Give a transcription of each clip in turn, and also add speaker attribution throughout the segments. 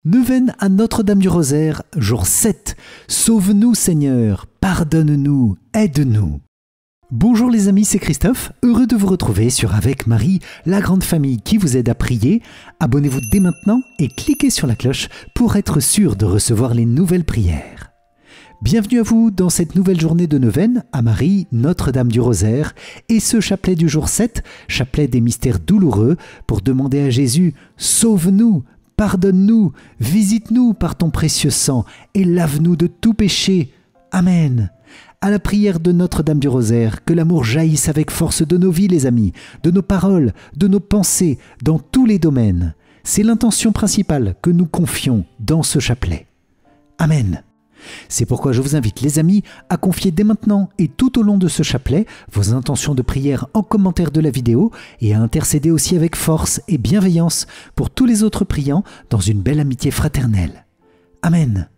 Speaker 1: Neuvaine à Notre-Dame du Rosaire, jour 7. Sauve-nous Seigneur, pardonne-nous, aide-nous. Bonjour les amis, c'est Christophe, heureux de vous retrouver sur Avec Marie, la grande famille qui vous aide à prier. Abonnez-vous dès maintenant et cliquez sur la cloche pour être sûr de recevoir les nouvelles prières. Bienvenue à vous dans cette nouvelle journée de neuvaine à Marie, Notre-Dame du Rosaire, et ce chapelet du jour 7, chapelet des mystères douloureux, pour demander à Jésus « Sauve-nous !» Pardonne-nous, visite-nous par ton précieux sang et lave-nous de tout péché. Amen. À la prière de Notre-Dame du Rosaire, que l'amour jaillisse avec force de nos vies, les amis, de nos paroles, de nos pensées, dans tous les domaines. C'est l'intention principale que nous confions dans ce chapelet. Amen. C'est pourquoi je vous invite, les amis, à confier dès maintenant et tout au long de ce chapelet vos intentions de prière en commentaire de la vidéo et à intercéder aussi avec force et bienveillance pour tous les autres priants dans une belle amitié fraternelle. Amen.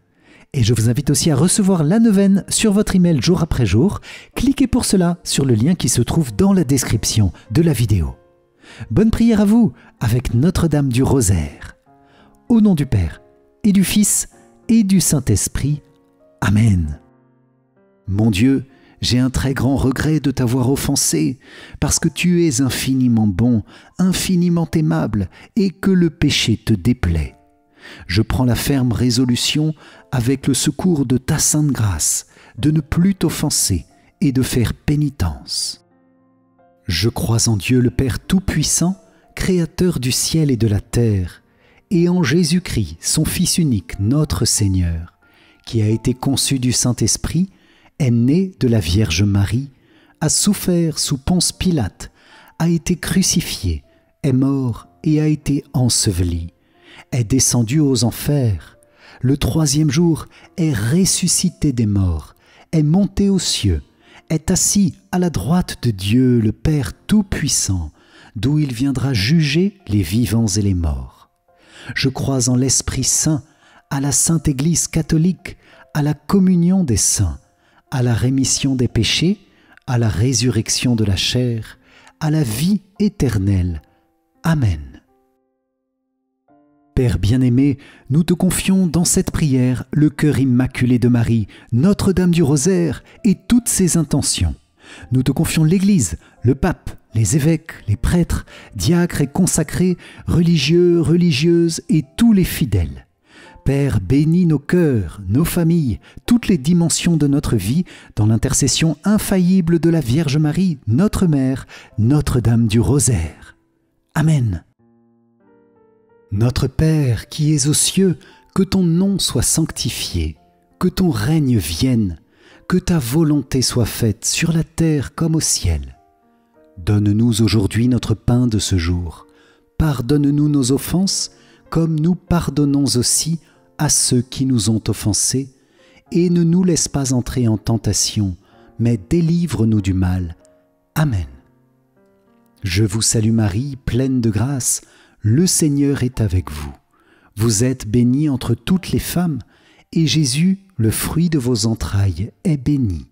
Speaker 1: Et je vous invite aussi à recevoir la neuvaine sur votre email jour après jour. Cliquez pour cela sur le lien qui se trouve dans la description de la vidéo. Bonne prière à vous avec Notre-Dame du Rosaire. Au nom du Père et du Fils et du Saint-Esprit. Amen. Mon Dieu, j'ai un très grand regret de t'avoir offensé, parce que tu es infiniment bon, infiniment aimable, et que le péché te déplaît. Je prends la ferme résolution, avec le secours de ta sainte grâce, de ne plus t'offenser et de faire pénitence. Je crois en Dieu le Père Tout-Puissant, Créateur du ciel et de la terre, et en Jésus-Christ, son Fils unique, notre Seigneur, qui a été conçu du Saint-Esprit, est né de la Vierge Marie, a souffert sous Ponce Pilate, a été crucifié, est mort et a été enseveli, est descendu aux enfers, le troisième jour est ressuscité des morts, est monté aux cieux, est assis à la droite de Dieu le Père Tout-Puissant, d'où il viendra juger les vivants et les morts. Je crois en l'Esprit Saint, à la Sainte Église catholique, à la communion des saints, à la rémission des péchés, à la résurrection de la chair, à la vie éternelle. Amen. Père bien-aimé, nous te confions dans cette prière le cœur immaculé de Marie, Notre-Dame du Rosaire et toutes ses intentions. Nous te confions l'Église, le pape, les évêques, les prêtres, diacres et consacrés, religieux, religieuses et tous les fidèles. Père, bénis nos cœurs, nos familles, toutes les dimensions de notre vie, dans l'intercession infaillible de la Vierge Marie, notre Mère, Notre-Dame du Rosaire. Amen. Notre Père qui es aux cieux, que ton nom soit sanctifié, que ton règne vienne, que ta volonté soit faite sur la terre comme au ciel. Donne-nous aujourd'hui notre pain de ce jour. Pardonne-nous nos offenses, comme nous pardonnons aussi à ceux qui nous ont offensés, et ne nous laisse pas entrer en tentation, mais délivre-nous du mal. Amen. Je vous salue Marie, pleine de grâce, le Seigneur est avec vous. Vous êtes bénie entre toutes les femmes, et Jésus, le fruit de vos entrailles, est béni.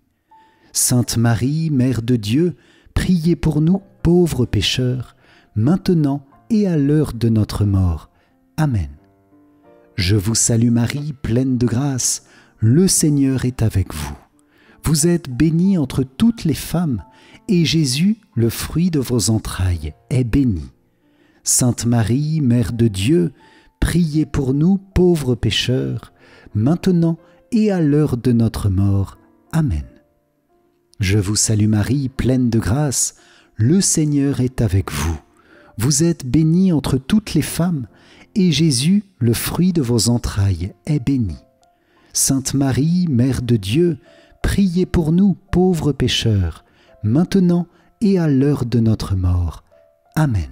Speaker 1: Sainte Marie, Mère de Dieu, priez pour nous, pauvres pécheurs, maintenant et à l'heure de notre mort. Amen. Je vous salue Marie, pleine de grâce, le Seigneur est avec vous. Vous êtes bénie entre toutes les femmes, et Jésus, le fruit de vos entrailles, est béni. Sainte Marie, Mère de Dieu, priez pour nous, pauvres pécheurs, maintenant et à l'heure de notre mort. Amen. Je vous salue Marie, pleine de grâce, le Seigneur est avec vous. Vous êtes bénie entre toutes les femmes, et Jésus, le fruit de vos entrailles, est béni. Sainte Marie, Mère de Dieu, priez pour nous, pauvres pécheurs, maintenant et à l'heure de notre mort. Amen.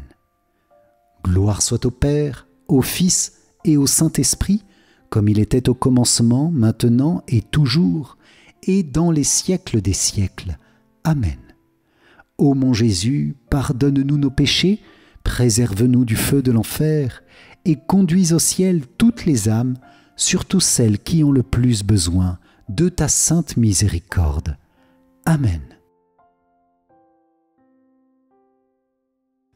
Speaker 1: Gloire soit au Père, au Fils et au Saint-Esprit, comme il était au commencement, maintenant et toujours, et dans les siècles des siècles. Amen. Ô mon Jésus, pardonne-nous nos péchés, préserve-nous du feu de l'enfer, et conduis au ciel toutes les âmes, surtout celles qui ont le plus besoin de ta sainte miséricorde. Amen.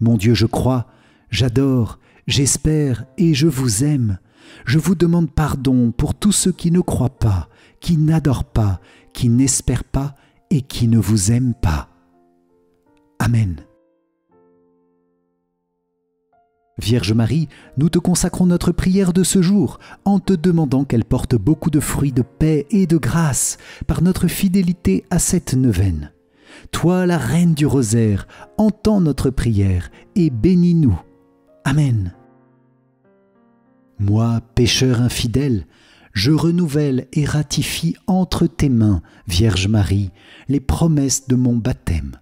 Speaker 1: Mon Dieu, je crois, j'adore, j'espère et je vous aime. Je vous demande pardon pour tous ceux qui ne croient pas, qui n'adorent pas, qui n'espèrent pas et qui ne vous aiment pas. Amen. Vierge Marie, nous te consacrons notre prière de ce jour en te demandant qu'elle porte beaucoup de fruits de paix et de grâce par notre fidélité à cette neuvaine. Toi, la Reine du Rosaire, entends notre prière et bénis-nous. Amen. Moi, pécheur infidèle, je renouvelle et ratifie entre tes mains, Vierge Marie, les promesses de mon baptême.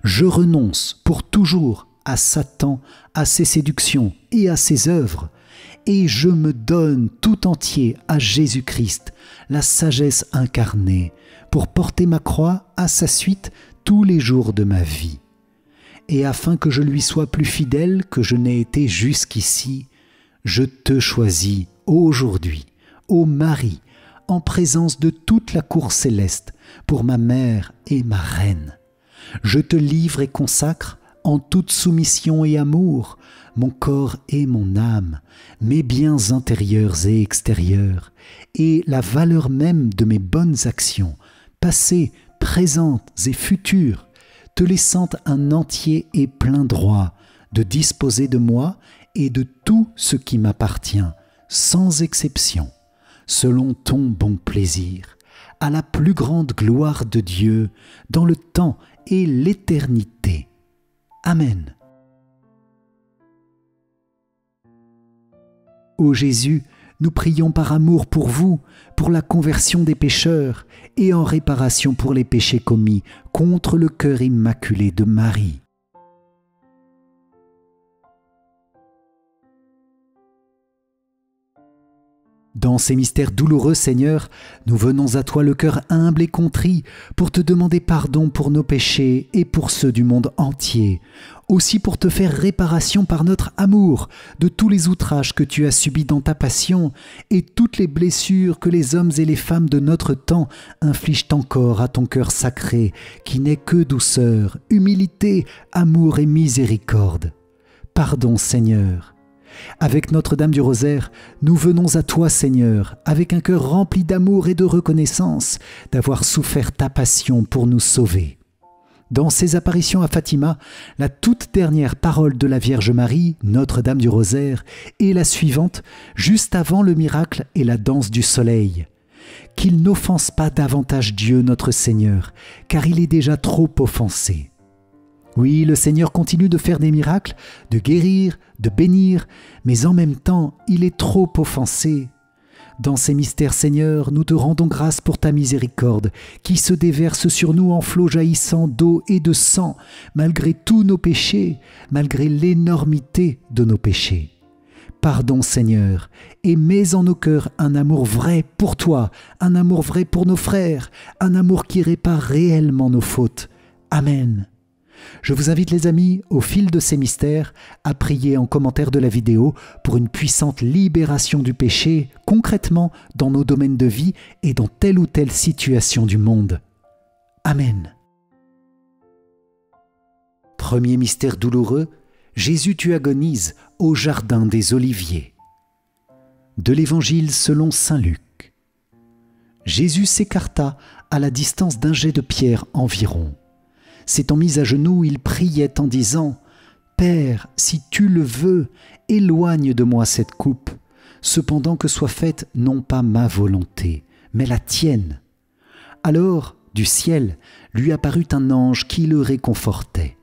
Speaker 1: Je renonce pour toujours à Satan, à ses séductions et à ses œuvres, et je me donne tout entier à Jésus-Christ, la sagesse incarnée, pour porter ma croix à sa suite tous les jours de ma vie. Et afin que je lui sois plus fidèle que je n'ai été jusqu'ici, je te choisis aujourd'hui, ô Marie, en présence de toute la cour céleste, pour ma mère et ma reine. Je te livre et consacre, en toute soumission et amour, mon corps et mon âme, mes biens intérieurs et extérieurs, et la valeur même de mes bonnes actions, passées, présentes et futures, te laissant un entier et plein droit de disposer de moi et de tout ce qui m'appartient, sans exception, selon ton bon plaisir, à la plus grande gloire de Dieu, dans le temps et l'éternité. Amen. Ô Jésus, nous prions par amour pour vous, pour la conversion des pécheurs et en réparation pour les péchés commis contre le cœur immaculé de Marie. Dans ces mystères douloureux, Seigneur, nous venons à toi le cœur humble et contrit pour te demander pardon pour nos péchés et pour ceux du monde entier, aussi pour te faire réparation par notre amour de tous les outrages que tu as subis dans ta passion et toutes les blessures que les hommes et les femmes de notre temps infligent encore à ton cœur sacré, qui n'est que douceur, humilité, amour et miséricorde. Pardon, Seigneur. Avec Notre-Dame du Rosaire, nous venons à toi, Seigneur, avec un cœur rempli d'amour et de reconnaissance d'avoir souffert ta passion pour nous sauver. Dans ces apparitions à Fatima, la toute dernière parole de la Vierge Marie, Notre-Dame du Rosaire, est la suivante, juste avant le miracle et la danse du soleil. Qu'il n'offense pas davantage Dieu notre Seigneur, car il est déjà trop offensé. Oui, le Seigneur continue de faire des miracles, de guérir, de bénir, mais en même temps, il est trop offensé. Dans ces mystères, Seigneur, nous te rendons grâce pour ta miséricorde, qui se déverse sur nous en flots jaillissants d'eau et de sang, malgré tous nos péchés, malgré l'énormité de nos péchés. Pardon, Seigneur, et mets en nos cœurs un amour vrai pour toi, un amour vrai pour nos frères, un amour qui répare réellement nos fautes. Amen. Je vous invite les amis, au fil de ces mystères, à prier en commentaire de la vidéo pour une puissante libération du péché, concrètement dans nos domaines de vie et dans telle ou telle situation du monde. Amen. Premier mystère douloureux, Jésus tu agonises au jardin des Oliviers. De l'Évangile selon saint Luc. Jésus s'écarta à la distance d'un jet de pierre environ. S'étant mis à genoux, il priait en disant « Père, si tu le veux, éloigne de moi cette coupe, cependant que soit faite non pas ma volonté, mais la tienne. » Alors, du ciel, lui apparut un ange qui le réconfortait.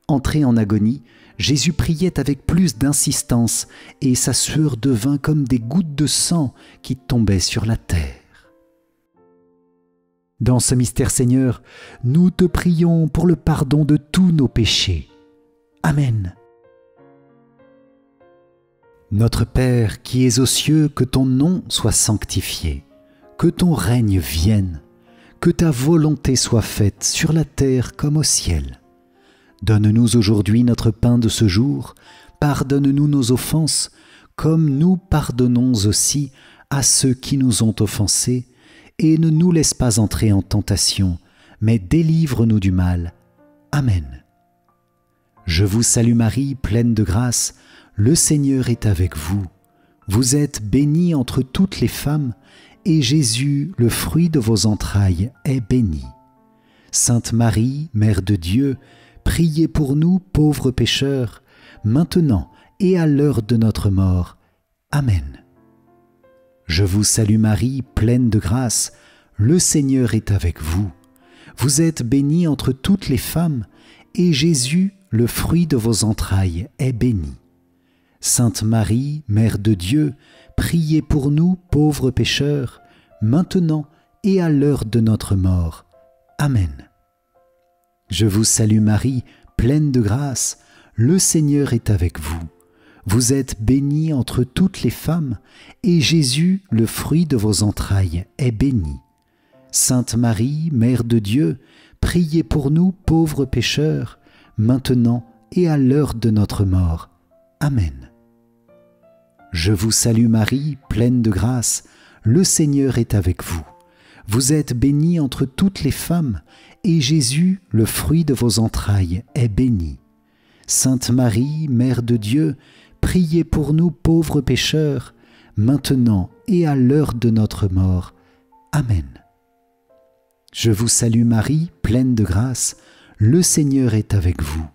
Speaker 1: Entré en agonie, Jésus priait avec plus d'insistance et sa sueur devint comme des gouttes de sang qui tombaient sur la terre. Dans ce mystère, Seigneur, nous te prions pour le pardon de tous nos péchés. Amen. Notre Père qui es aux cieux, que ton nom soit sanctifié, que ton règne vienne, que ta volonté soit faite sur la terre comme au ciel. Donne-nous aujourd'hui notre pain de ce jour, pardonne-nous nos offenses, comme nous pardonnons aussi à ceux qui nous ont offensés, et ne nous laisse pas entrer en tentation, mais délivre-nous du mal. Amen. Je vous salue Marie, pleine de grâce, le Seigneur est avec vous. Vous êtes bénie entre toutes les femmes, et Jésus, le fruit de vos entrailles, est béni. Sainte Marie, Mère de Dieu, priez pour nous pauvres pécheurs, maintenant et à l'heure de notre mort. Amen. Je vous salue Marie, pleine de grâce, le Seigneur est avec vous. Vous êtes bénie entre toutes les femmes, et Jésus, le fruit de vos entrailles, est béni. Sainte Marie, Mère de Dieu, priez pour nous pauvres pécheurs, maintenant et à l'heure de notre mort. Amen. Je vous salue Marie, pleine de grâce, le Seigneur est avec vous. Vous êtes bénie entre toutes les femmes, et Jésus, le fruit de vos entrailles, est béni. Sainte Marie, Mère de Dieu, priez pour nous pauvres pécheurs, maintenant et à l'heure de notre mort. Amen. Je vous salue Marie, pleine de grâce, le Seigneur est avec vous. Vous êtes bénie entre toutes les femmes, et Jésus, le fruit de vos entrailles, est béni. Sainte Marie, Mère de Dieu, priez pour nous pauvres pécheurs, maintenant et à l'heure de notre mort. Amen. Je vous salue Marie, pleine de grâce, le Seigneur est avec vous.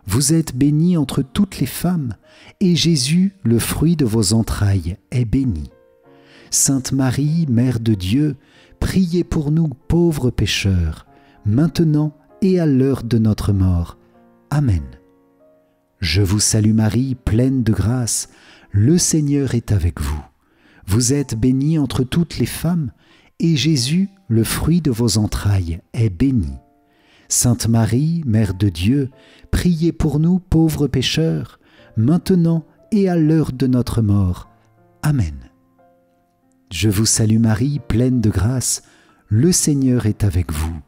Speaker 1: Vous êtes bénie entre toutes les femmes, et Jésus, le fruit de vos entrailles, est béni. Sainte Marie, Mère de Dieu, priez pour nous pauvres pécheurs, maintenant et à l'heure de notre mort. Amen. Je vous salue Marie, pleine de grâce, le Seigneur est avec vous. Vous êtes bénie entre toutes les femmes, et Jésus, le fruit de vos entrailles, est béni. Sainte Marie, Mère de Dieu, priez pour nous pauvres pécheurs, maintenant et à l'heure de notre mort. Amen. Je vous salue Marie, pleine de grâce, le Seigneur est avec vous.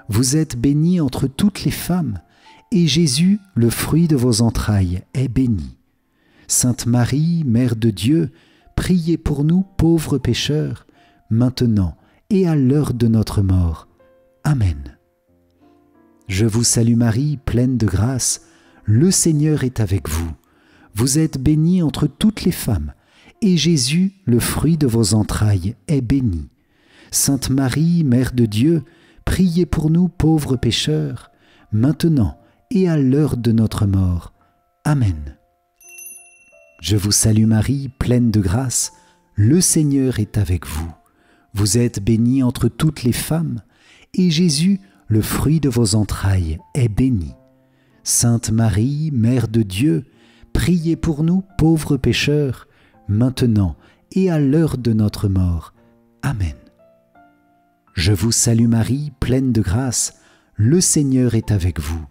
Speaker 1: Vous êtes bénie entre toutes les femmes, et Jésus, le fruit de vos entrailles, est béni. Sainte Marie, Mère de Dieu, priez pour nous pauvres pécheurs, maintenant et à l'heure de notre mort. Amen. Je vous salue Marie, pleine de grâce, le Seigneur est avec vous. Vous êtes bénie entre toutes les femmes, et Jésus, le fruit de vos entrailles, est béni. Sainte Marie, Mère de Dieu, priez pour nous pauvres pécheurs, maintenant et à l'heure de notre mort. Amen. Je vous salue Marie, pleine de grâce, le Seigneur est avec vous. Vous êtes bénie entre toutes les femmes, et Jésus, le fruit de vos entrailles, est béni. Sainte Marie, Mère de Dieu, priez pour nous pauvres pécheurs, maintenant et à l'heure de notre mort. Amen. Je vous salue Marie, pleine de grâce, le Seigneur est avec vous.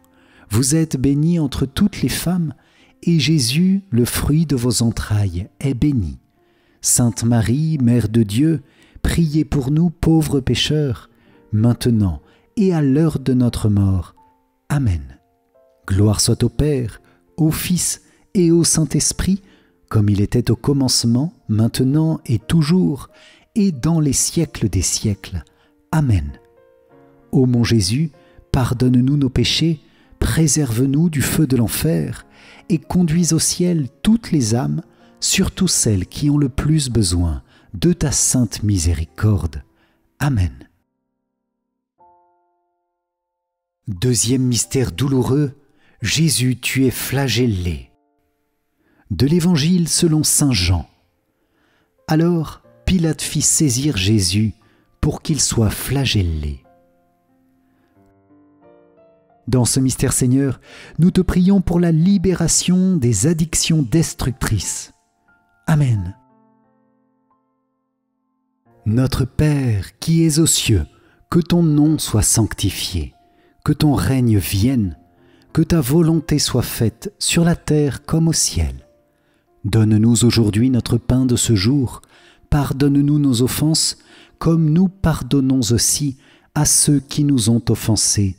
Speaker 1: Vous êtes bénie entre toutes les femmes, et Jésus, le fruit de vos entrailles, est béni. Sainte Marie, Mère de Dieu, priez pour nous pauvres pécheurs, maintenant et à l'heure de notre mort. Amen. Gloire soit au Père, au Fils et au Saint-Esprit, comme il était au commencement, maintenant et toujours, et dans les siècles des siècles. Amen. Ô mon Jésus, pardonne-nous nos péchés, préserve-nous du feu de l'enfer, et conduis au ciel toutes les âmes, surtout celles qui ont le plus besoin de ta sainte miséricorde. Amen. Deuxième mystère douloureux, Jésus, tu es flagellé. De l'Évangile selon saint Jean. Alors Pilate fit saisir Jésus pour qu'il soit flagellé. Dans ce mystère, Seigneur, nous te prions pour la libération des addictions destructrices. Amen. Notre Père qui es aux cieux, que ton nom soit sanctifié, que ton règne vienne, que ta volonté soit faite sur la terre comme au ciel. Donne-nous aujourd'hui notre pain de ce jour, pardonne-nous nos offenses, comme nous pardonnons aussi à ceux qui nous ont offensés,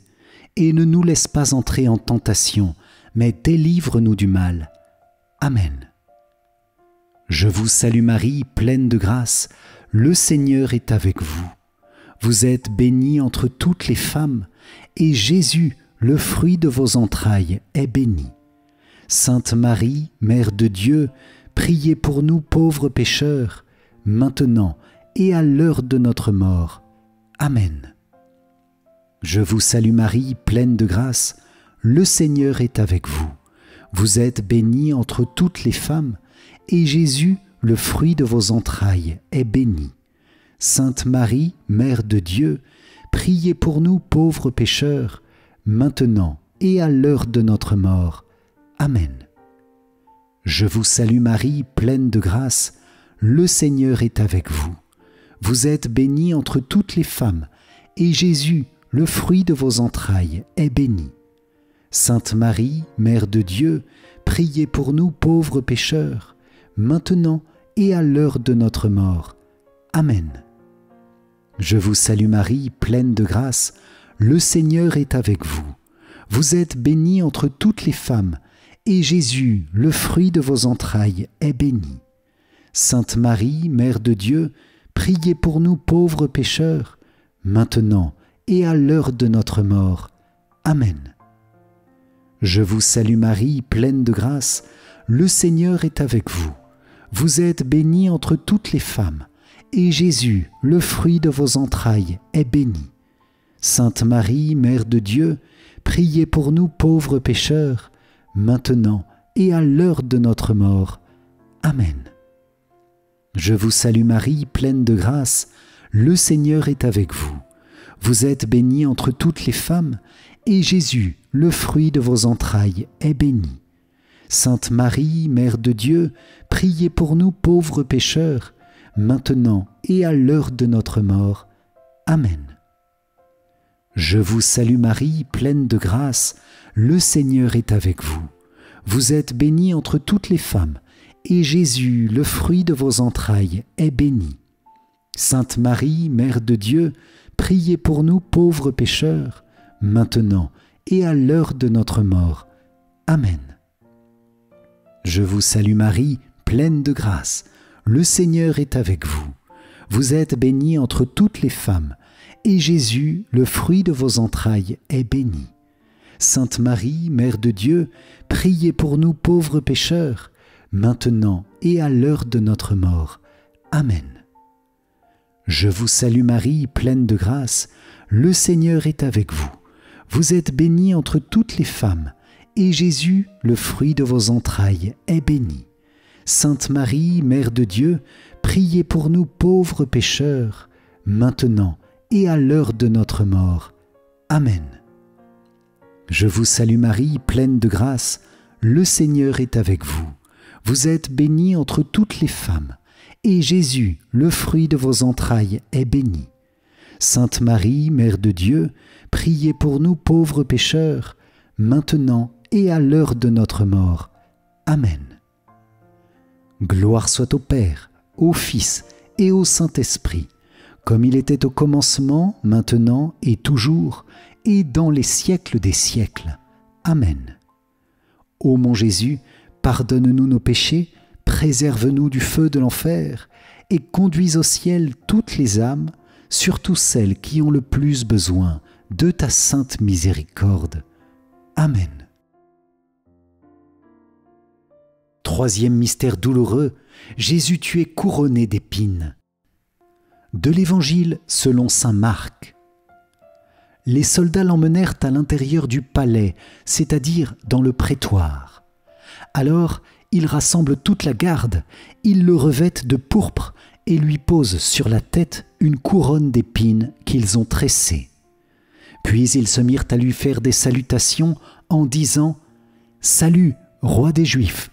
Speaker 1: et ne nous laisse pas entrer en tentation, mais délivre-nous du mal. Amen. Je vous salue Marie, pleine de grâce, le Seigneur est avec vous. Vous êtes bénie entre toutes les femmes, et Jésus, le fruit de vos entrailles, est béni. Sainte Marie, Mère de Dieu, priez pour nous pauvres pécheurs, maintenant et à l'heure de notre mort. Amen. Je vous salue Marie, pleine de grâce, le Seigneur est avec vous. Vous êtes bénie entre toutes les femmes, et Jésus, le fruit de vos entrailles, est béni. Sainte Marie, Mère de Dieu, priez pour nous pauvres pécheurs, maintenant et à l'heure de notre mort. Amen. Je vous salue Marie, pleine de grâce, le Seigneur est avec vous. Vous êtes bénie entre toutes les femmes, et Jésus, le fruit de vos entrailles, est béni. Sainte Marie, Mère de Dieu, priez pour nous pauvres pécheurs, maintenant et à l'heure de notre mort. Amen. Je vous salue Marie, pleine de grâce, le Seigneur est avec vous. Vous êtes bénie entre toutes les femmes, et Jésus, le fruit de vos entrailles, est béni. Sainte Marie, Mère de Dieu, priez pour nous pauvres pécheurs, maintenant et à l'heure de notre mort. Amen. Je vous salue Marie, pleine de grâce, le Seigneur est avec vous. Vous êtes bénie entre toutes les femmes, et Jésus, le fruit de vos entrailles, est béni. Sainte Marie, Mère de Dieu, priez pour nous pauvres pécheurs, maintenant et à l'heure de notre mort. Amen. Je vous salue Marie, pleine de grâce, le Seigneur est avec vous. Vous êtes bénie entre toutes les femmes, et Jésus, le fruit de vos entrailles, est béni. Sainte Marie, Mère de Dieu, priez pour nous pauvres pécheurs, maintenant et à l'heure de notre mort. Amen. Je vous salue Marie, pleine de grâce, le Seigneur est avec vous. Vous êtes bénie entre toutes les femmes, et Jésus, le fruit de vos entrailles, est béni. Sainte Marie, Mère de Dieu, priez pour nous pauvres pécheurs, maintenant et à l'heure de notre mort. Amen. Je vous salue Marie, pleine de grâce, le Seigneur est avec vous. Vous êtes bénie entre toutes les femmes, et Jésus, le fruit de vos entrailles, est béni. Sainte Marie, Mère de Dieu, priez pour nous pauvres pécheurs, maintenant et à l'heure de notre mort. Amen. Je vous salue Marie, pleine de grâce, le Seigneur est avec vous. Vous êtes bénie entre toutes les femmes, et Jésus, le fruit de vos entrailles, est béni. Sainte Marie, Mère de Dieu, priez pour nous pauvres pécheurs, maintenant et à l'heure de notre mort. Amen. Je vous salue Marie, pleine de grâce, le Seigneur est avec vous. Vous êtes bénie entre toutes les femmes, et Jésus, le fruit de vos entrailles, est béni. Sainte Marie, Mère de Dieu, priez pour nous pauvres pécheurs, maintenant et à l'heure de notre mort. Amen. Gloire soit au Père, au Fils et au Saint-Esprit, comme il était au commencement, maintenant et toujours, et dans les siècles des siècles. Amen. Ô mon Jésus, pardonne-nous nos péchés, préserve-nous du feu de l'enfer, et conduis au ciel toutes les âmes, surtout celles qui ont le plus besoin de ta sainte miséricorde. Amen. Troisième mystère douloureux, Jésus tu es couronné d'épines. De l'Évangile selon saint Marc. Les soldats l'emmenèrent à l'intérieur du palais, c'est-à-dire dans le prétoire. Alors, ils rassemblent toute la garde, ils le revêtent de pourpre et lui posent sur la tête une couronne d'épines qu'ils ont tressée. Puis ils se mirent à lui faire des salutations en disant « Salut, roi des Juifs !»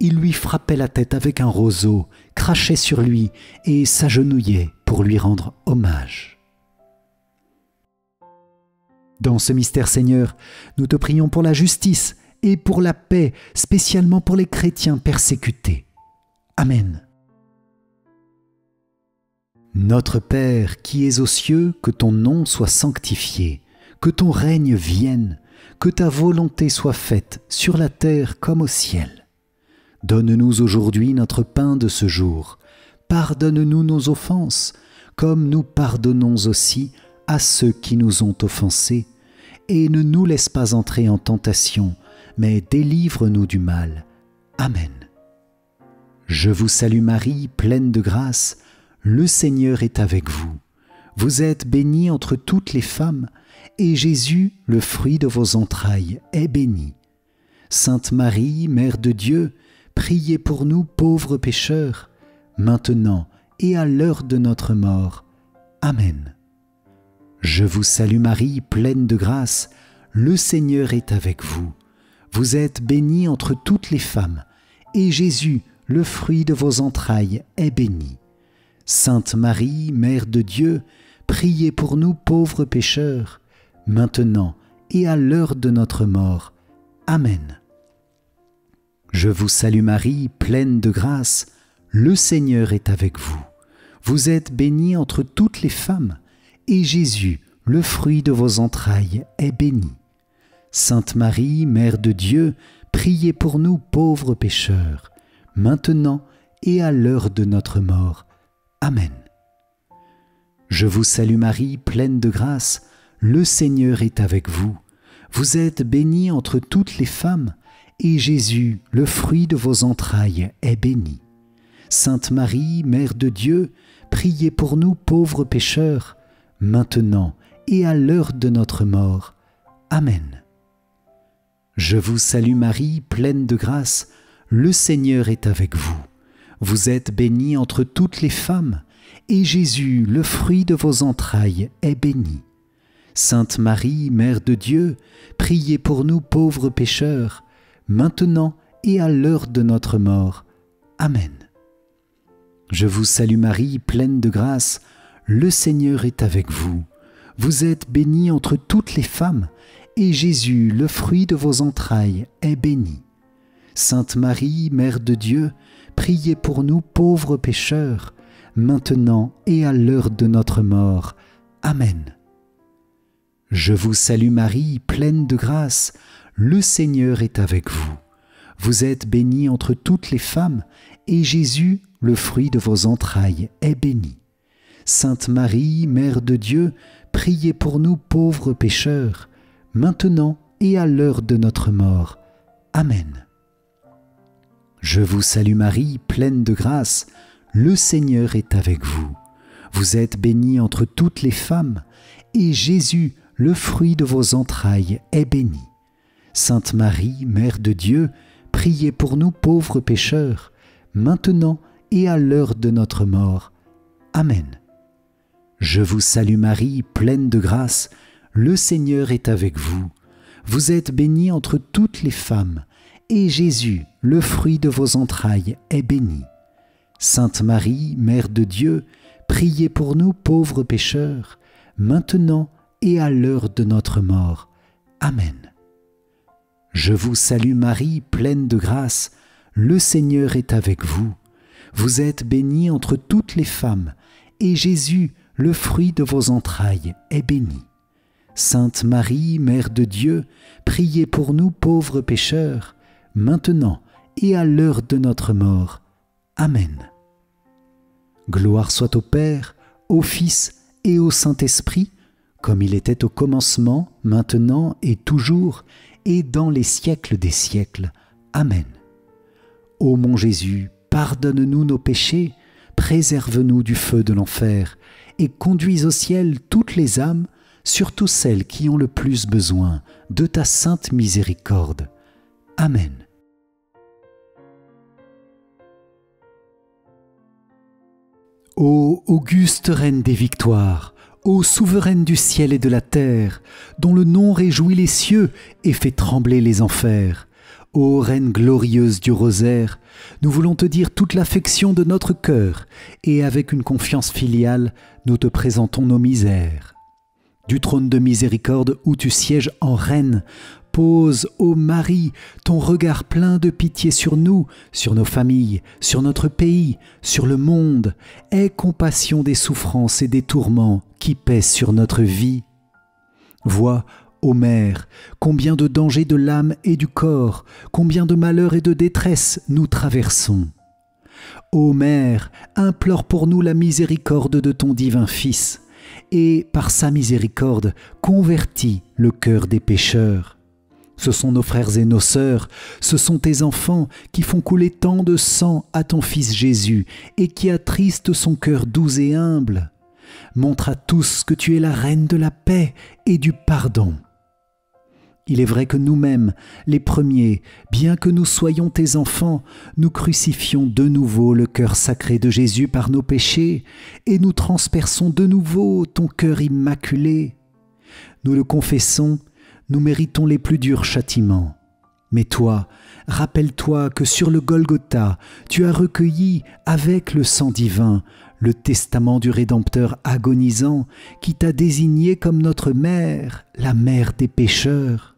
Speaker 1: Ils lui frappaient la tête avec un roseau, crachaient sur lui et s'agenouillaient pour lui rendre hommage. Dans ce mystère, Seigneur, nous te prions pour la justice et pour la paix, spécialement pour les chrétiens persécutés. Amen. Notre Père qui es aux cieux, que ton nom soit sanctifié, que ton règne vienne, que ta volonté soit faite sur la terre comme au ciel. Donne-nous aujourd'hui notre pain de ce jour. Pardonne-nous nos offenses, comme nous pardonnons aussi à ceux qui nous ont offensés. Et ne nous laisse pas entrer en tentation, mais délivre-nous du mal. Amen. Je vous salue Marie, pleine de grâce, le Seigneur est avec vous. Vous êtes bénie entre toutes les femmes, et Jésus, le fruit de vos entrailles, est béni. Sainte Marie, Mère de Dieu, priez pour nous pauvres pécheurs, maintenant et à l'heure de notre mort. Amen. Je vous salue Marie, pleine de grâce, le Seigneur est avec vous. Vous êtes bénie entre toutes les femmes, et Jésus, le fruit de vos entrailles, est béni. Sainte Marie, Mère de Dieu, priez pour nous pauvres pécheurs, maintenant et à l'heure de notre mort. Amen. Je vous salue Marie, pleine de grâce, le Seigneur est avec vous. Vous êtes bénie entre toutes les femmes, et Jésus, le fruit de vos entrailles, est béni. Sainte Marie, Mère de Dieu, priez pour nous pauvres pécheurs, maintenant et à l'heure de notre mort. Amen. Je vous salue Marie, pleine de grâce, le Seigneur est avec vous. Vous êtes bénie entre toutes les femmes, et Jésus, le fruit de vos entrailles, est béni. Sainte Marie, Mère de Dieu, priez pour nous pauvres pécheurs, maintenant et à l'heure de notre mort. Amen. Je vous salue Marie, pleine de grâce, le Seigneur est avec vous. Vous êtes bénie entre toutes les femmes, et Jésus, le fruit de vos entrailles, est béni. Sainte Marie, Mère de Dieu, priez pour nous pauvres pécheurs, maintenant et à l'heure de notre mort. Amen. Je vous salue Marie, pleine de grâce, le Seigneur est avec vous. Vous êtes bénie entre toutes les femmes, et Jésus, le fruit de vos entrailles, est béni. Sainte Marie, Mère de Dieu, priez pour nous pauvres pécheurs, maintenant et à l'heure de notre mort. Amen. Je vous salue Marie, pleine de grâce, le Seigneur est avec vous. Vous êtes bénie entre toutes les femmes, et Jésus, le fruit de vos entrailles, est béni. Sainte Marie, Mère de Dieu, priez pour nous pauvres pécheurs, maintenant et à l'heure de notre mort. Amen. Je vous salue Marie, pleine de grâce, le Seigneur est avec vous. Vous êtes bénie entre toutes les femmes, et Jésus, le fruit de vos entrailles, est béni. Sainte Marie, Mère de Dieu, priez pour nous pauvres pécheurs, maintenant et à l'heure de notre mort. Amen. Je vous salue Marie, pleine de grâce, le Seigneur est avec vous. Vous êtes bénie entre toutes les femmes, et Jésus, le fruit de vos entrailles, est béni. Sainte Marie, Mère de Dieu, priez pour nous pauvres pécheurs, maintenant et à l'heure de notre mort. Amen. Je vous salue Marie, pleine de grâce, le Seigneur est avec vous. Vous êtes bénie entre toutes les femmes, et Jésus, le fruit de vos entrailles, est béni. Sainte Marie, Mère de Dieu, priez pour nous pauvres pécheurs, maintenant et à l'heure de notre mort. Amen. Gloire soit au Père, au Fils et au Saint-Esprit, comme il était au commencement, maintenant et toujours, et dans les siècles des siècles. Amen. Ô mon Jésus, pardonne-nous nos péchés, préserve-nous du feu de l'enfer, et conduis au ciel toutes les âmes, surtout celles qui ont le plus besoin de ta sainte miséricorde. Amen. Ô auguste reine des victoires, ô souveraine du ciel et de la terre, dont le nom réjouit les cieux et fait trembler les enfers, ô reine glorieuse du rosaire, nous voulons te dire toute l'affection de notre cœur, et avec une confiance filiale, nous te présentons nos misères. Du trône de miséricorde où tu sièges en reine, pose, ô Marie, ton regard plein de pitié sur nous, sur nos familles, sur notre pays, sur le monde. Aie compassion des souffrances et des tourments qui pèsent sur notre vie. Vois, ô Mère, combien de dangers de l'âme et du corps, combien de malheurs et de détresse nous traversons. Ô Mère, implore pour nous la miséricorde de ton divin Fils, et par sa miséricorde convertis le cœur des pécheurs. Ce sont nos frères et nos sœurs, ce sont tes enfants qui font couler tant de sang à ton Fils Jésus et qui attristent son cœur doux et humble. Montre à tous que tu es la reine de la paix et du pardon. Il est vrai que nous-mêmes, les premiers, bien que nous soyons tes enfants, nous crucifions de nouveau le cœur sacré de Jésus par nos péchés et nous transperçons de nouveau ton cœur immaculé. Nous le confessons, nous méritons les plus durs châtiments. Mais toi, rappelle-toi que sur le Golgotha, tu as recueilli avec le sang divin le testament du Rédempteur agonisant qui t'a désigné comme notre mère, la mère des pécheurs.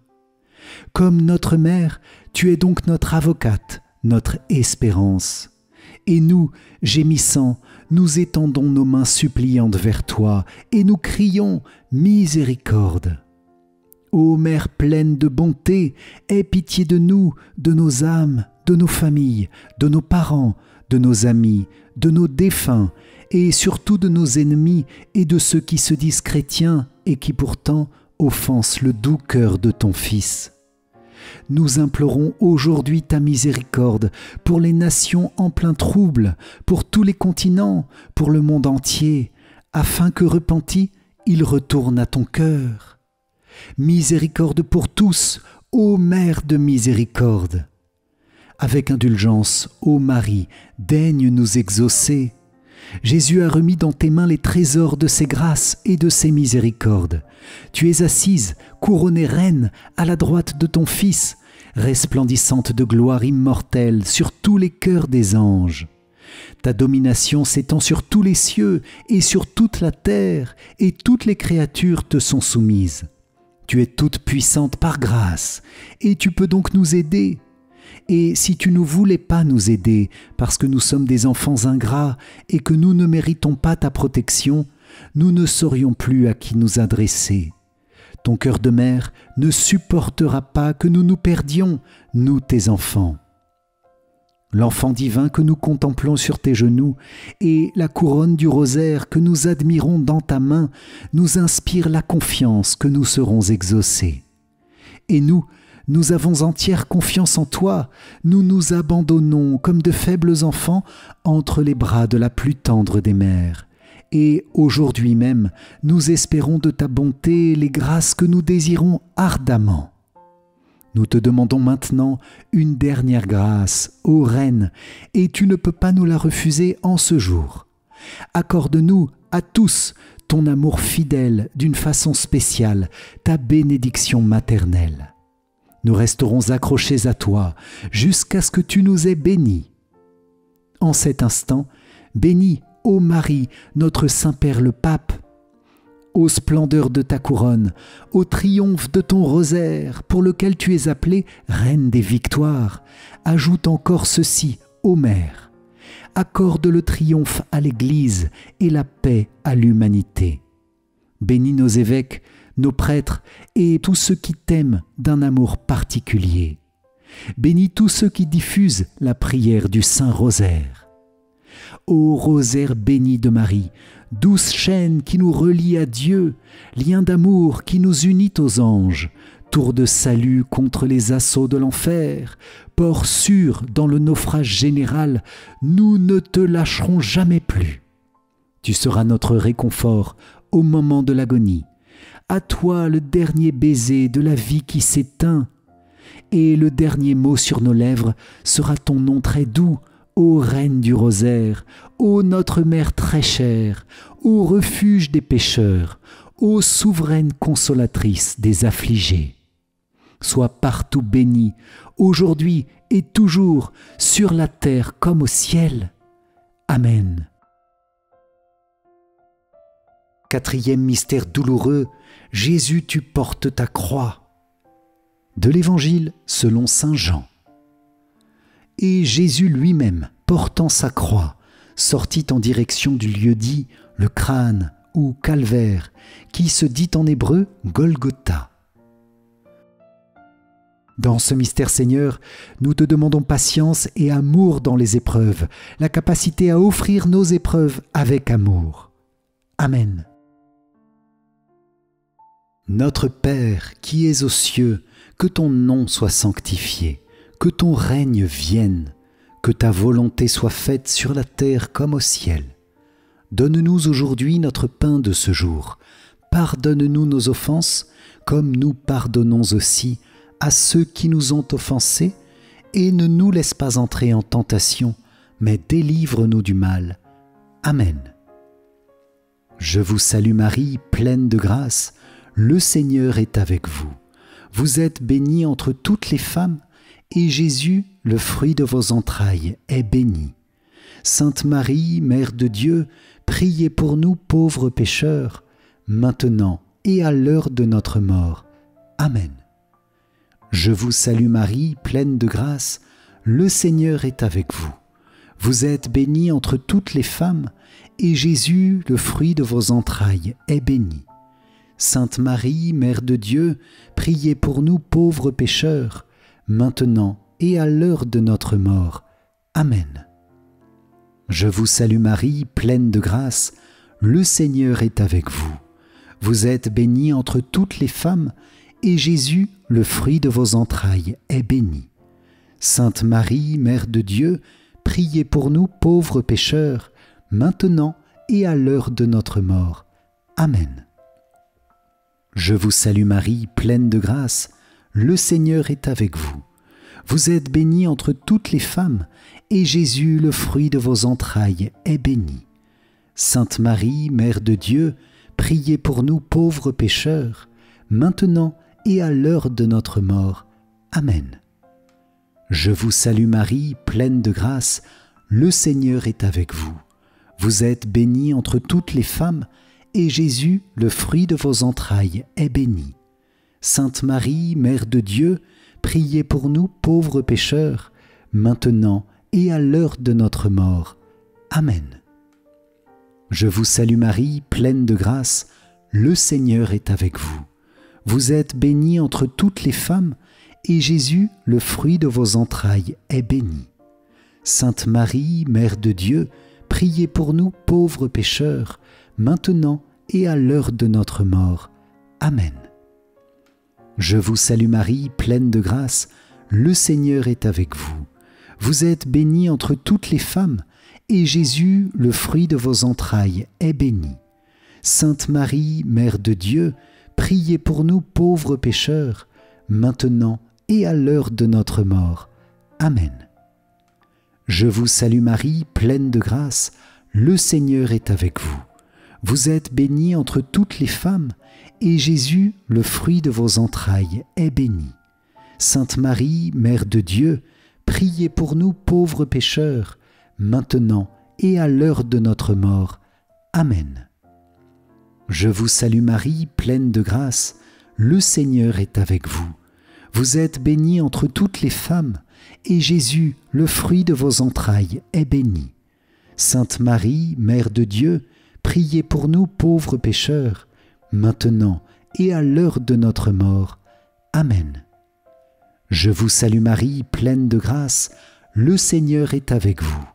Speaker 1: Comme notre mère, tu es donc notre avocate, notre espérance. Et nous, gémissant, nous étendons nos mains suppliantes vers toi et nous crions « Miséricorde !» Ô Mère pleine de bonté, aie pitié de nous, de nos âmes, de nos familles, de nos parents, de nos amis, de nos défunts, et surtout de nos ennemis et de ceux qui se disent chrétiens et qui pourtant offensent le doux cœur de ton Fils. Nous implorons aujourd'hui ta miséricorde pour les nations en plein trouble, pour tous les continents, pour le monde entier, afin que repentis, ils retournent à ton cœur. Miséricorde pour tous, ô Mère de miséricorde. Avec indulgence, ô Marie, daigne nous exaucer. Jésus a remis dans tes mains les trésors de ses grâces et de ses miséricordes. Tu es assise, couronnée reine, à la droite de ton Fils, resplendissante de gloire immortelle sur tous les cœurs des anges. Ta domination s'étend sur tous les cieux et sur toute la terre, et toutes les créatures te sont soumises. Tu es toute puissante par grâce, et tu peux donc nous aider. Et si tu ne voulais pas nous aider, parce que nous sommes des enfants ingrats et que nous ne méritons pas ta protection, nous ne saurions plus à qui nous adresser. Ton cœur de mère ne supportera pas que nous nous perdions, nous tes enfants. L'enfant divin que nous contemplons sur tes genoux et la couronne du rosaire que nous admirons dans ta main nous inspirent la confiance que nous serons exaucés. Et nous avons entière confiance en toi, nous nous abandonnons comme de faibles enfants entre les bras de la plus tendre des mères. Et aujourd'hui même, nous espérons de ta bonté les grâces que nous désirons ardemment. Nous te demandons maintenant une dernière grâce, ô Reine, et tu ne peux pas nous la refuser en ce jour. Accorde-nous à tous ton amour fidèle d'une façon spéciale, ta bénédiction maternelle. Nous resterons accrochés à toi jusqu'à ce que tu nous aies bénis. En cet instant, bénis, ô Marie, notre Saint-Père le Pape, ô splendeur de ta couronne, au triomphe de ton rosaire pour lequel tu es appelée Reine des victoires, ajoute encore ceci, ô Mère. Accorde le triomphe à l'Église et la paix à l'humanité. Bénis nos évêques, nos prêtres et tous ceux qui t'aiment d'un amour particulier. Bénis tous ceux qui diffusent la prière du Saint-Rosaire. Ô rosaire béni de Marie, douce chaîne qui nous relie à Dieu, lien d'amour qui nous unit aux anges, tour de salut contre les assauts de l'enfer, port sûr dans le naufrage général, nous ne te lâcherons jamais plus. Tu seras notre réconfort au moment de l'agonie. À toi le dernier baiser de la vie qui s'éteint, et le dernier mot sur nos lèvres sera ton nom très doux, ô Reine du rosaire, ô notre Mère très chère, ô refuge des pécheurs, ô souveraine consolatrice des affligés. Sois partout bénie, aujourd'hui et toujours, sur la terre comme au ciel. Amen. Quatrième mystère douloureux, Jésus, tu portes ta croix. De l'Évangile selon saint Jean. Et Jésus lui-même, portant sa croix, sortit en direction du lieu dit le crâne ou calvaire, qui se dit en hébreu Golgotha. Dans ce mystère, Seigneur, nous te demandons patience et amour dans les épreuves, la capacité à offrir nos épreuves avec amour. Amen. Notre Père qui es aux cieux, que ton nom soit sanctifié, que ton règne vienne, que ta volonté soit faite sur la terre comme au ciel. Donne-nous aujourd'hui notre pain de ce jour. Pardonne-nous nos offenses, comme nous pardonnons aussi à ceux qui nous ont offensés, et ne nous laisse pas entrer en tentation, mais délivre-nous du mal. Amen. Je vous salue Marie, pleine de grâce, le Seigneur est avec vous. Vous êtes bénie entre toutes les femmes, et Jésus, le fruit de vos entrailles, est béni. Sainte Marie, Mère de Dieu, priez pour nous pauvres pécheurs, maintenant et à l'heure de notre mort. Amen. Je vous salue Marie, pleine de grâce, le Seigneur est avec vous. Vous êtes bénie entre toutes les femmes, et Jésus, le fruit de vos entrailles, est béni. Sainte Marie, Mère de Dieu, priez pour nous pauvres pécheurs, maintenant et à l'heure de notre mort. Amen. Je vous salue Marie, pleine de grâce, le Seigneur est avec vous. Vous êtes bénie entre toutes les femmes, et Jésus, le fruit de vos entrailles, est béni. Sainte Marie, Mère de Dieu, priez pour nous pauvres pécheurs, maintenant et à l'heure de notre mort. Amen. Je vous salue Marie, pleine de grâce, le Seigneur est avec vous. Vous êtes bénie entre toutes les femmes, et Jésus, le fruit de vos entrailles, est béni. Sainte Marie, Mère de Dieu, priez pour nous pauvres pécheurs, maintenant et à l'heure de notre mort. Amen. Je vous salue Marie, pleine de grâce, le Seigneur est avec vous. Vous êtes bénie entre toutes les femmes, et Jésus, le fruit de vos entrailles, est béni. Sainte Marie, Mère de Dieu, priez pour nous pauvres pécheurs, maintenant et à l'heure de notre mort. Amen. Je vous salue Marie, pleine de grâce, le Seigneur est avec vous. Vous êtes bénie entre toutes les femmes, et Jésus, le fruit de vos entrailles, est béni. Sainte Marie, Mère de Dieu, priez pour nous pauvres pécheurs, maintenant et à l'heure de notre mort. Amen. Je vous salue Marie, pleine de grâce, le Seigneur est avec vous. Vous êtes bénie entre toutes les femmes, et Jésus, le fruit de vos entrailles, est béni. Sainte Marie, Mère de Dieu, priez pour nous pauvres pécheurs, maintenant et à l'heure de notre mort. Amen. Je vous salue Marie, pleine de grâce, le Seigneur est avec vous. Vous êtes bénie entre toutes les femmes, et Jésus, le fruit de vos entrailles, est béni. Sainte Marie, Mère de Dieu, priez pour nous pauvres pécheurs, maintenant et à l'heure de notre mort. Amen. Je vous salue Marie, pleine de grâce, le Seigneur est avec vous. Vous êtes bénie entre toutes les femmes, et Jésus, le fruit de vos entrailles, est béni. Sainte Marie, Mère de Dieu, priez pour nous pauvres pécheurs, maintenant et à l'heure de notre mort. Amen. Je vous salue Marie, pleine de grâce, le Seigneur est avec vous.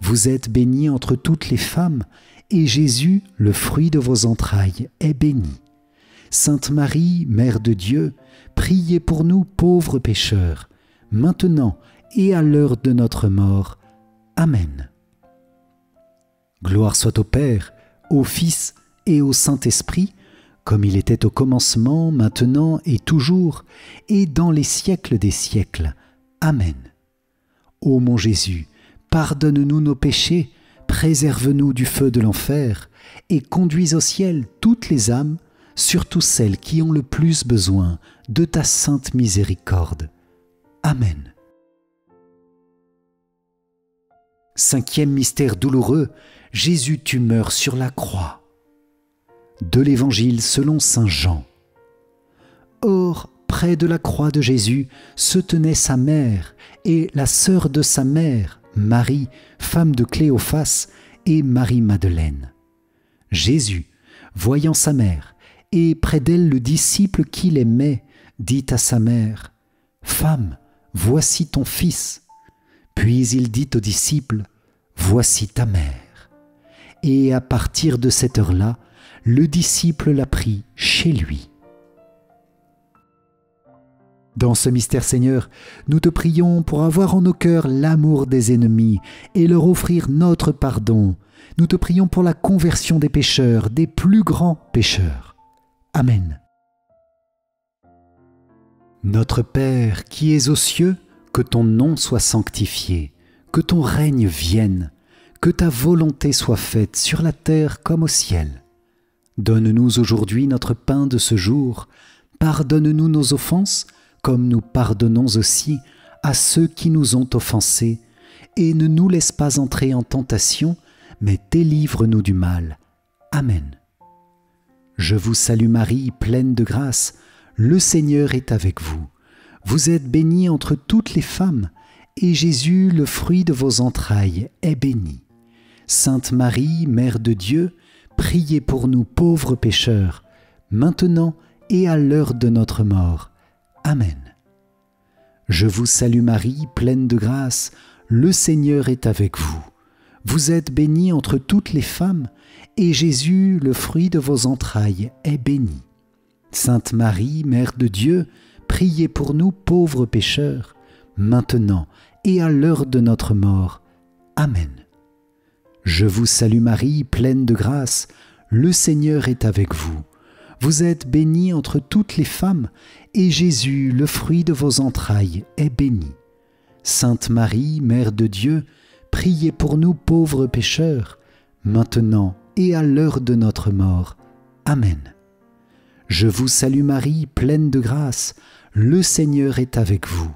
Speaker 1: Vous êtes bénie entre toutes les femmes, et Jésus, le fruit de vos entrailles, est béni. Sainte Marie, Mère de Dieu, priez pour nous pauvres pécheurs, maintenant et à l'heure de notre mort. Amen. Gloire soit au Père, au Fils et au Saint-Esprit, comme il était au commencement, maintenant et toujours, et dans les siècles des siècles. Amen. Ô mon Jésus, pardonne-nous nos péchés, préserve-nous du feu de l'enfer, et conduis au ciel toutes les âmes, surtout celles qui ont le plus besoin de ta sainte miséricorde. Amen. Cinquième mystère douloureux, Jésus, tu meurs sur la croix. De l'Évangile selon saint Jean. Or, près de la croix de Jésus se tenait sa mère et la sœur de sa mère, Marie, femme de Cléophas, et Marie-Madeleine. Jésus, voyant sa mère, et près d'elle le disciple qu'il aimait, dit à sa mère, « Femme, voici ton fils. » Puis il dit au disciple, « Voici ta mère. » Et à partir de cette heure-là, le disciple l'a pris chez lui. Dans ce mystère, Seigneur, nous te prions pour avoir en nos cœurs l'amour des ennemis et leur offrir notre pardon. Nous te prions pour la conversion des pécheurs, des plus grands pécheurs. Amen. Notre Père qui es aux cieux, que ton nom soit sanctifié, que ton règne vienne, que ta volonté soit faite sur la terre comme au ciel. Donne-nous aujourd'hui notre pain de ce jour. Pardonne-nous nos offenses, comme nous pardonnons aussi à ceux qui nous ont offensés, et ne nous laisse pas entrer en tentation, mais délivre-nous du mal. Amen. Je vous salue Marie, pleine de grâce, le Seigneur est avec vous. Vous êtes bénie entre toutes les femmes, et Jésus, le fruit de vos entrailles, est béni. Sainte Marie, Mère de Dieu, priez pour nous pauvres pécheurs, maintenant et à l'heure de notre mort. Amen. Je vous salue Marie, pleine de grâce, le Seigneur est avec vous. Vous êtes bénie entre toutes les femmes, et Jésus, le fruit de vos entrailles, est béni. Sainte Marie, Mère de Dieu, priez pour nous pauvres pécheurs, maintenant et à l'heure de notre mort. Amen. Je vous salue Marie, pleine de grâce, le Seigneur est avec vous. Vous êtes bénie entre toutes les femmes, et Jésus, le fruit de vos entrailles, est béni. Sainte Marie, Mère de Dieu, priez pour nous pauvres pécheurs, maintenant et à l'heure de notre mort. Amen. Je vous salue Marie, pleine de grâce, le Seigneur est avec vous.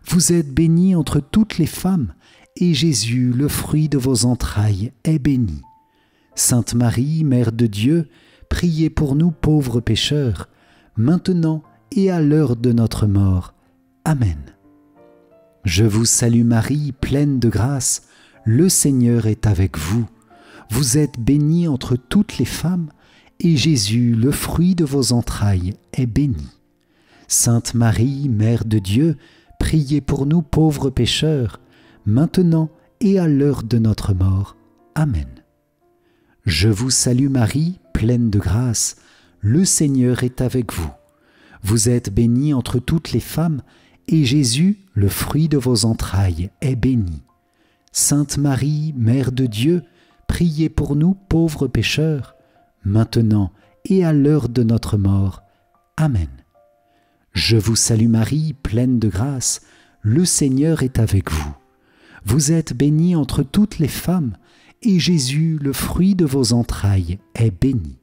Speaker 1: Vous êtes bénie entre toutes les femmes, et Jésus, le fruit de vos entrailles, est béni. Sainte Marie, Mère de Dieu, priez pour nous pauvres pécheurs, maintenant et à l'heure de notre mort. Amen. Je vous salue Marie, pleine de grâce, le Seigneur est avec vous. Vous êtes bénie entre toutes les femmes, et Jésus, le fruit de vos entrailles, est béni. Sainte Marie, Mère de Dieu, priez pour nous pauvres pécheurs, maintenant et à l'heure de notre mort. Amen. Je vous salue Marie, pleine de grâce, le Seigneur est avec vous. Vous êtes bénie entre toutes les femmes, et Jésus, le fruit de vos entrailles, est béni. Sainte Marie, Mère de Dieu, priez pour nous pauvres pécheurs, maintenant et à l'heure de notre mort. Amen. Je vous salue Marie, pleine de grâce, le Seigneur est avec vous. Vous êtes bénie entre toutes les femmes, et Jésus, le fruit de vos entrailles, est béni.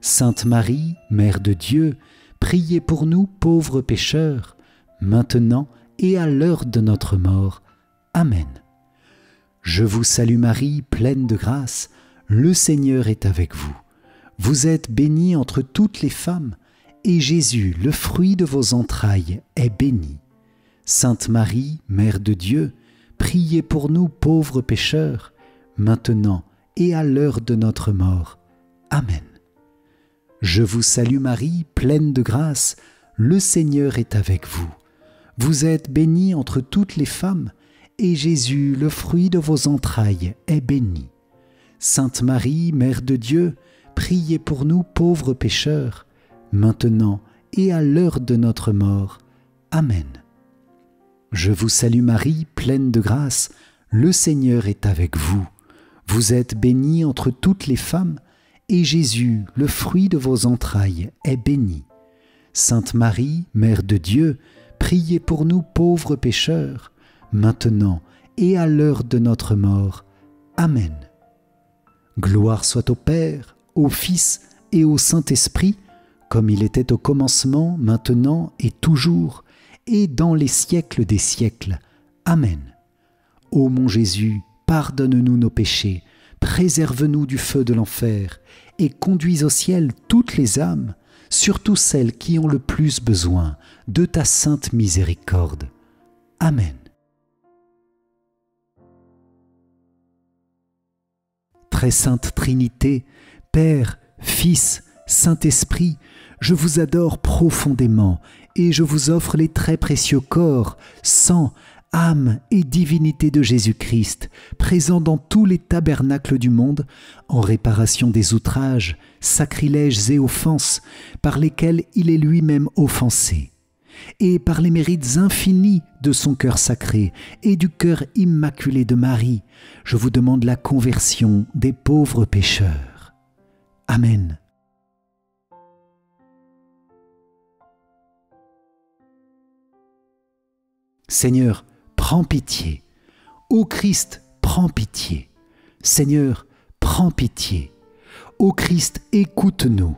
Speaker 1: Sainte Marie, Mère de Dieu, priez pour nous pauvres pécheurs, maintenant et à l'heure de notre mort. Amen. Je vous salue Marie, pleine de grâce, le Seigneur est avec vous. Vous êtes bénie entre toutes les femmes, et Jésus, le fruit de vos entrailles, est béni. Sainte Marie, Mère de Dieu, priez pour nous pauvres pécheurs, maintenant et à l'heure de notre mort. Amen. Je vous salue Marie, pleine de grâce, le Seigneur est avec vous. Vous êtes bénie entre toutes les femmes, et Jésus, le fruit de vos entrailles, est béni. Sainte Marie, Mère de Dieu, priez pour nous pauvres pécheurs, maintenant et à l'heure de notre mort. Amen. Je vous salue Marie, pleine de grâce, le Seigneur est avec vous. Vous êtes bénie entre toutes les femmes, et Jésus, le fruit de vos entrailles, est béni. Sainte Marie, Mère de Dieu, priez pour nous pauvres pécheurs, maintenant et à l'heure de notre mort. Amen. Gloire soit au Père, au Fils et au Saint-Esprit, comme il était au commencement, maintenant et toujours, et dans les siècles des siècles. Amen. Ô mon Jésus, pardonne-nous nos péchés, préserve-nous du feu de l'enfer, et conduis au ciel toutes les âmes, surtout celles qui ont le plus besoin de ta sainte miséricorde. Amen. Très sainte Trinité, Père, Fils, Saint-Esprit, je vous adore profondément et je vous offre les très précieux corps, sang, âme et divinité de Jésus-Christ, présents dans tous les tabernacles du monde, en réparation des outrages, sacrilèges et offenses par lesquels il est lui-même offensé. et par les mérites infinis de son cœur sacré et du cœur immaculé de Marie, je vous demande la conversion des pauvres pécheurs. Amen. Seigneur, prends pitié. Ô Christ, prends pitié. Seigneur, prends pitié. Ô Christ, écoute-nous.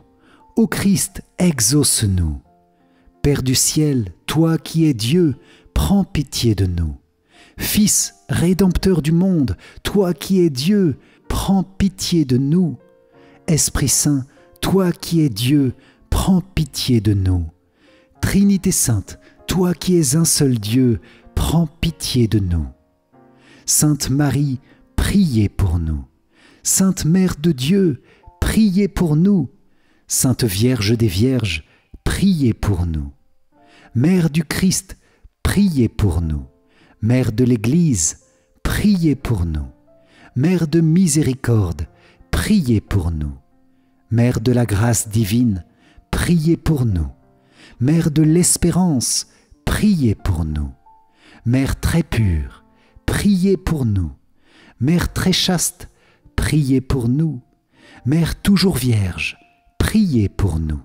Speaker 1: Ô Christ, exauce-nous. Père du ciel, toi qui es Dieu, prends pitié de nous. Fils, rédempteur du monde, toi qui es Dieu, prends pitié de nous. Esprit Saint, toi qui es Dieu, prends pitié de nous. Trinité Sainte, toi qui es un seul Dieu, prends pitié de nous. Sainte Marie, priez pour nous. Sainte Mère de Dieu, priez pour nous. Sainte Vierge des Vierges, priez pour nous. Mère du Christ, priez pour nous. Mère de l'Église, priez pour nous. Mère de miséricorde, priez pour nous. Mère de la grâce divine, priez pour nous. Mère de l'espérance, priez pour nous. Mère très pure, priez pour nous. Mère très chaste, priez pour nous. Mère toujours vierge, priez pour nous.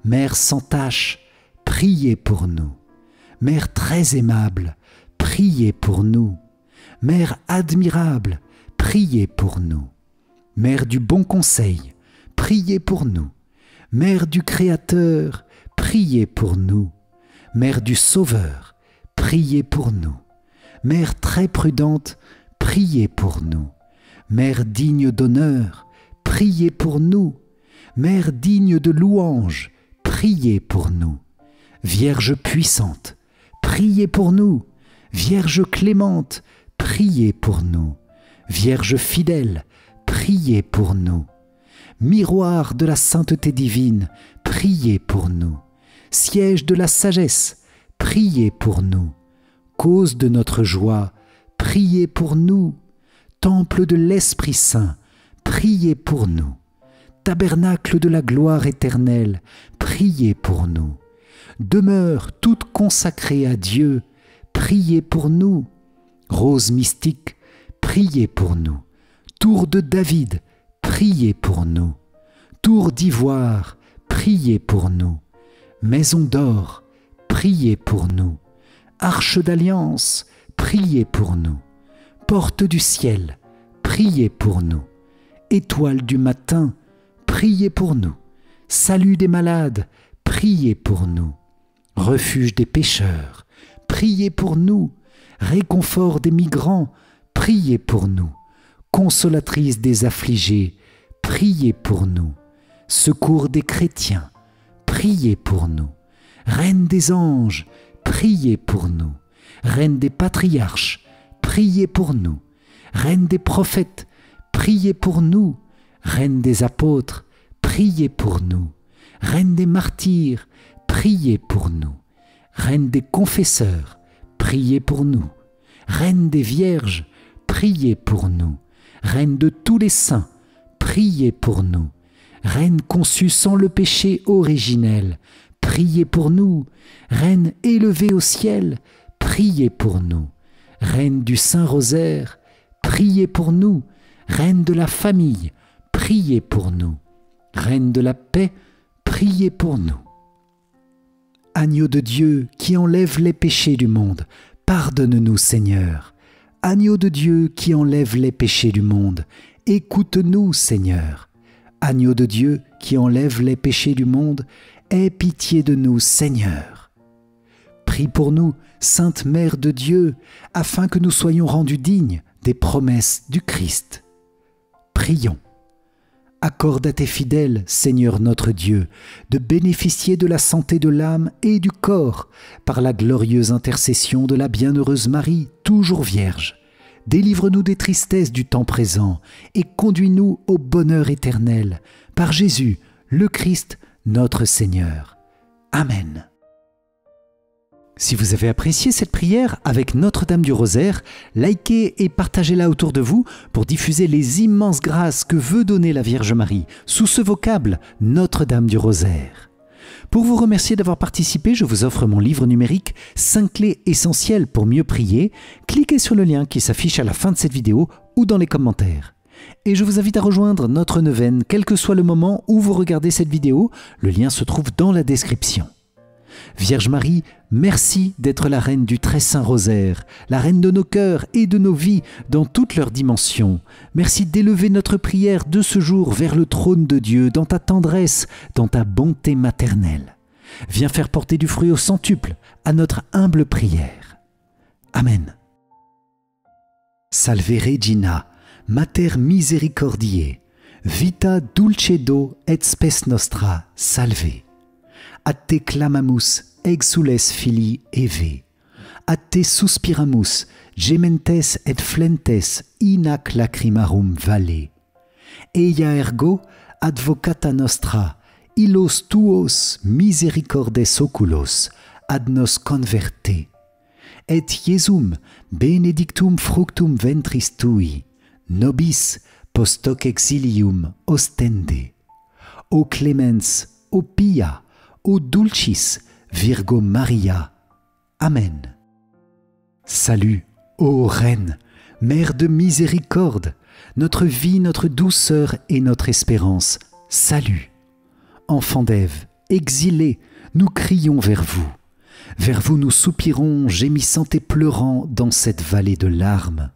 Speaker 1: Mère sans tache, priez pour nous. Mère très aimable, priez pour nous. Mère admirable, priez pour nous. Mère du bon conseil, priez pour nous. Mère du Créateur, priez pour nous. Mère du Sauveur, priez pour nous. Mère très prudente, priez pour nous. Mère digne d'honneur, priez pour nous. Mère digne de louange, priez pour nous. Vierge puissante, priez pour nous. Vierge clémente, priez pour nous. Vierge fidèle, priez pour nous. Miroir de la sainteté divine, priez pour nous. Siège de la sagesse, priez pour nous. Cause de notre joie, priez pour nous. Temple de l'Esprit Saint, priez pour nous. Tabernacle de la gloire éternelle, priez pour nous. Demeure toute consacrée à Dieu, priez pour nous. Rose mystique, priez pour nous. Tour de David, priez pour nous. Tour d'ivoire, priez pour nous. Maison d'or, priez pour nous. Arche d'alliance, priez pour nous. Porte du ciel, priez pour nous. Étoile du matin, priez pour nous. Salut des malades, priez pour nous. Refuge des pécheurs, priez pour nous. Réconfort des migrants, priez pour nous. Consolatrice des affligés, priez pour nous. Secours des chrétiens, priez pour nous. Reine des anges, priez pour nous. Reine des patriarches, priez pour nous. Reine des prophètes, priez pour nous. Reine des apôtres, priez pour nous. Reine des martyrs, priez pour nous. Reine des confesseurs, priez pour nous. Reine des vierges, priez pour nous. Reine de tous les saints, priez pour nous. Reine conçue sans le péché originel, priez pour nous. Reine élevée au ciel, priez pour nous. Reine du Saint-Rosaire, priez pour nous. Reine de la famille, priez pour nous. Reine de la paix, priez pour nous. Agneau de Dieu qui enlève les péchés du monde, pardonne-nous Seigneur. Agneau de Dieu qui enlève les péchés du monde, écoute-nous Seigneur. Agneau de Dieu qui enlève les péchés du monde, aie pitié de nous Seigneur. Prie pour nous, Sainte Mère de Dieu, afin que nous soyons rendus dignes des promesses du Christ. Prions. Accorde à tes fidèles, Seigneur notre Dieu, de bénéficier de la santé de l'âme et du corps par la glorieuse intercession de la bienheureuse Marie, toujours Vierge. Délivre-nous des tristesses du temps présent et conduis-nous au bonheur éternel, par Jésus, le Christ, notre Seigneur. Amen. Si vous avez apprécié cette prière avec Notre-Dame du Rosaire, likez et partagez-la autour de vous pour diffuser les immenses grâces que veut donner la Vierge Marie sous ce vocable Notre-Dame du Rosaire. Pour vous remercier d'avoir participé, je vous offre mon livre numérique 5 clés essentielles pour mieux prier. Cliquez sur le lien qui s'affiche à la fin de cette vidéo ou dans les commentaires. Et je vous invite à rejoindre notre neuvaine, quel que soit le moment où vous regardez cette vidéo. Le lien se trouve dans la description. Vierge Marie, merci d'être la reine du très saint rosaire, la reine de nos cœurs et de nos vies dans toutes leurs dimensions. Merci d'élever notre prière de ce jour vers le trône de Dieu, dans ta tendresse, dans ta bonté maternelle. Viens faire porter du fruit au centuple à notre humble prière. Amen. Salve Regina, Mater misericordiae, vita dulcedo et spes nostra, salve. A te clamamus, exules filii Eve. A te suspiramus, gementes et flentes in ac lacrimarum valle. Eia ergo, advocata nostra, illos tuos misericordes oculos, ad nos converte. Et Iesum benedictum fructum ventris tui, nobis post hoc exilium ostende. O clemens, o pia, O dulcis Virgo Maria. Amen. Salut, ô Reine, Mère de miséricorde, notre vie, notre douceur et notre espérance. Salut. Enfants d'Ève, exilés, nous crions vers vous. Vers vous nous soupirons, gémissant et pleurant dans cette vallée de larmes.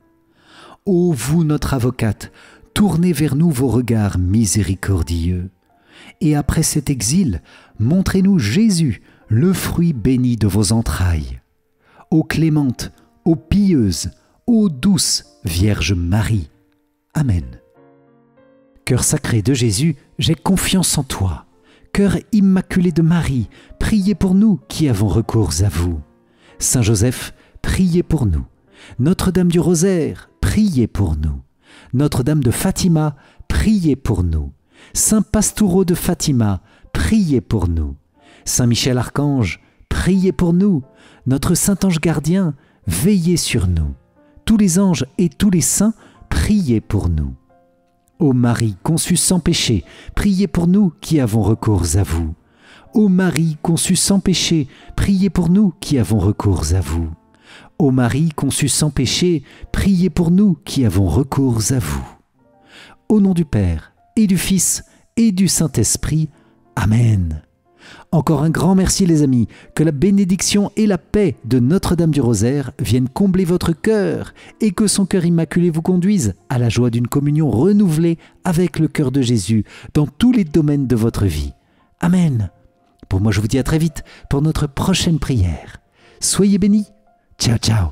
Speaker 1: Ô vous, notre avocate, tournez vers nous vos regards miséricordieux. Et après cet exil, montrez-nous Jésus, le fruit béni de vos entrailles. Ô clémente, ô pieuse, ô douce Vierge Marie. Amen. Cœur sacré de Jésus, j'ai confiance en toi. Cœur immaculé de Marie, priez pour nous qui avons recours à vous. Saint Joseph, priez pour nous. Notre-Dame du Rosaire, priez pour nous. Notre-Dame de Fatima, priez pour nous. Saint Pastoureau de Fatima, priez pour nous. Saint Michel Archange, priez pour nous. Notre Saint Ange Gardien, veillez sur nous. Tous les anges et tous les saints, priez pour nous. Ô Marie conçue sans péché, priez pour nous qui avons recours à vous. Ô Marie conçue sans péché, priez pour nous qui avons recours à vous. Ô Marie conçue sans péché, priez pour nous qui avons recours à vous. Au nom du Père, et du Fils, et du Saint-Esprit. Amen. Encore un grand merci les amis, que la bénédiction et la paix de Notre-Dame du Rosaire viennent combler votre cœur et que son cœur immaculé vous conduise à la joie d'une communion renouvelée avec le cœur de Jésus dans tous les domaines de votre vie. Amen. Pour moi je vous dis à très vite pour notre prochaine prière. Soyez bénis. Ciao ciao.